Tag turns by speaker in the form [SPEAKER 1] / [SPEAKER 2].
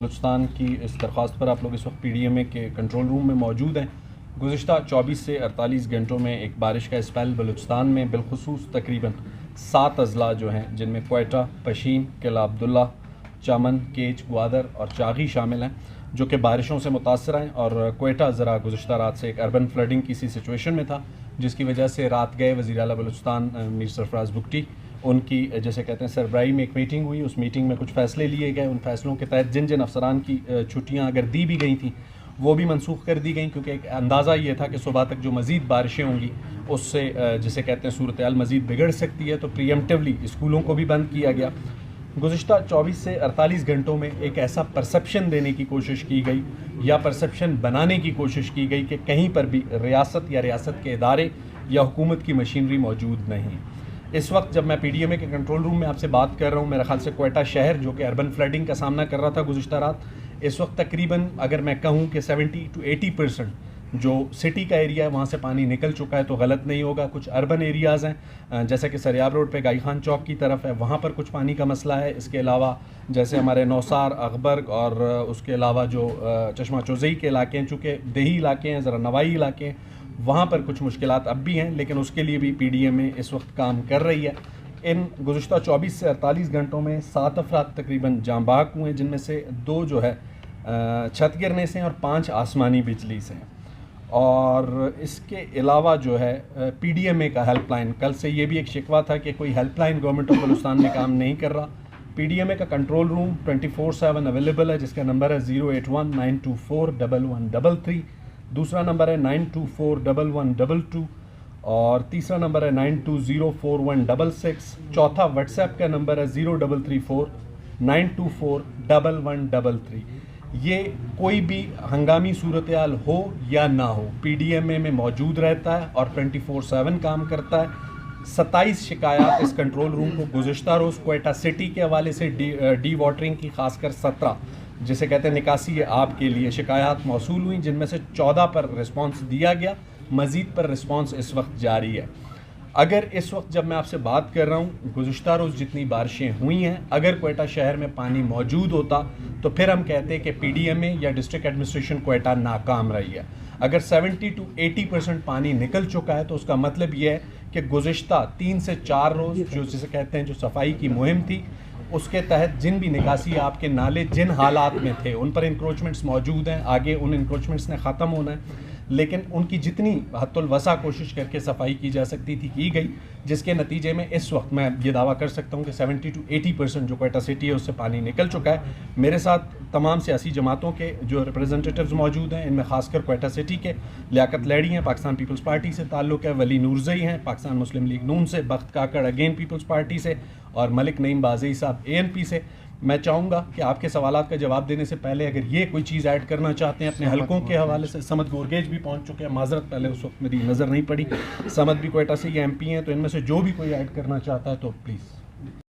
[SPEAKER 1] बलूचिस्तान की इस दरख्वास्त पर आप लोग इस वक्त PDMA के कंट्रोल रूम में मौजूद हैं। गुज़िश्ता 24 से 48 घंटों में एक बारिश का स्पेल बलूचिस्तान में बिलखुसूस तकरीबन 7 अजला जो हैं, जिनमें क्वेटा, पशीन, किला अब्दुल्ला, चमन, केच, ग्वादर और चागी शामिल हैं, जो कि बारिशों से मुतासर हैं। और क्वेटा ज़रा गुज़िश्ता रात से एक अर्बन फ्लडिंग की सी सिचुएशन में था, जिसकी वजह से रात गए वज़ीर आला बलूचिस्तान मीर सरफराज बुगटी, उनकी जैसे कहते हैं सरबराही में एक मीटिंग हुई। उस मीटिंग में कुछ फ़ैसले लिए गए। उन फैसलों के तहत जिन जिन अफसरान की छुट्टियां अगर दी भी गई थी वो भी मनसूख कर दी गई, क्योंकि एक अंदाज़ा ये था कि सुबह तक जो मज़ीद बारिशें होंगी उससे जिसे कहते हैं सूरत हाल मज़ीद बिगड़ सकती है। तो प्रीएम्प्टिवली स्कूलों को भी बंद किया गया। गुज़िश्ता 24 से 48 घंटों में एक ऐसा परसेप्शन देने की कोशिश की गई या परसेप्शन बनाने की कोशिश की गई कि कहीं पर भी रियासत या रियासत के इदारे या हुकूमत की मशीनरी मौजूद नहीं। इस वक्त जब मैं PDMA के कंट्रोल रूम में आपसे बात कर रहा हूँ, मेरे ख्याल से क्वेटा शहर जो कि अर्बन फ्लडिंग का सामना कर रहा था गुज़िश्ता रात, इस वक्त तकरीबन अगर मैं कहूँ कि 70 to 80% जो सिटी का एरिया है वहाँ से पानी निकल चुका है, तो गलत नहीं होगा। कुछ अर्बन एरियाज़ हैं जैसे कि सरियाब रोड पे गाई खान चौक की तरफ है, वहाँ पर कुछ पानी का मसला है। इसके अलावा जैसे हमारे नौसार, अकबर्ग और उसके अलावा जो चश्मा चौज़ई के इलाके हैं, चूँकि देही इलाके हैं, ज़रा नवाई इलाके हैं, वहाँ पर कुछ मुश्किलात अब भी हैं, लेकिन उसके लिए भी PDMA इस वक्त काम कर रही है। इन गुज़िश्ता 24 से 48 घंटों में 7 अफराद तकरीबन जाँ बहक हुए, जिनमें से 2 जो है छत गिरने से और 5 आसमानी बिजली से। और इसके अलावा जो है PDMA का हेल्पलाइन, कल से ये भी एक शिकवा था कि कोई हेल्पलाइन गवर्नमेंट ऑफ बलूचिस्तान में काम नहीं कर रहा। PDMA का कंट्रोल रूम 24/7 अवेलेबल है, जिसका नंबर है 08192411133। दूसरा नंबर है 92411122 और तीसरा नंबर है 92041166। चौथा व्हाट्सएप का नंबर है 0349241133। ये कोई भी हंगामी सूरत हाल हो या ना हो, PDMA में मौजूद रहता है और 24/7 काम करता है। 27 शिकायत इस कंट्रोल रूम को गुज़िश्ता रोज़ क्वेटा सिटी के हवाले से डी वाटरिंग की खासकर 17 जिसे कहते हैं निकासी आपके लिए शिकायत मौसूल हुई, जिनमें से 14 पर रिस्पांस दिया गया। मज़ीद पर रिस्पांस इस वक्त जारी है। अगर इस वक्त जब मैं आपसे बात कर रहा हूँ, गुज़िश्ता रोज़ जितनी बारिशें हुई हैं, अगर क्वेटा शहर में पानी मौजूद होता तो फिर हम कहते हैं कि PDMA या डिस्ट्रिक्ट एडमिनिस्ट्रेशन क्वेटा नाकाम रही है। अगर 70 to 80% पानी निकल चुका है तो उसका मतलब यह है कि गुज़िश्ता 3 से 4 रोज़ जो जिसे कहते हैं जो सफाई की मुहिम थी, उसके तहत जिन भी निकासी आपके नाले जिन हालात में थे उन पर इंक्रोचमेंट्स मौजूद हैं। आगे उन इंक्रोचमेंट्स ने ख़त्म होना है, लेकिन उनकी जितनी हद्दुल वसा कोशिश करके सफाई की जा सकती थी की गई, जिसके नतीजे में इस वक्त मैं ये दावा कर सकता हूँ कि 70 to 80% जो क्वेटा सिटी है उससे पानी निकल चुका है। मेरे साथ तमाम सियासी जमातों के जो रिप्रेजेंटेटिव्स मौजूद हैं, इनमें खासकर क्वेटा सिटी के लियाकत लैडी हैं, पाकिस्तान पीपल्स पार्टी से ताल्लुक़ है, वली नूरज़ई हैं पाकिस्तान मुस्लिम लीग नून से, बख्त काकड़ अगेन पीपल्स पार्टी से, और मलिक नईम बाज़ई साहब ANP से। मैं चाहूँगा कि आपके सवालात का जवाब देने से पहले अगर ये कोई चीज़ ऐड करना चाहते हैं अपने हलकों के हवाले से। समद गोरगेज भी पहुँच चुके हैं, माजरत पहले उस वक्त मेरी नज़र नहीं पड़ी। समद भी क्वेटा से ये MP हैं, तो इनमें से जो भी कोई ऐड करना चाहता है तो प्लीज़।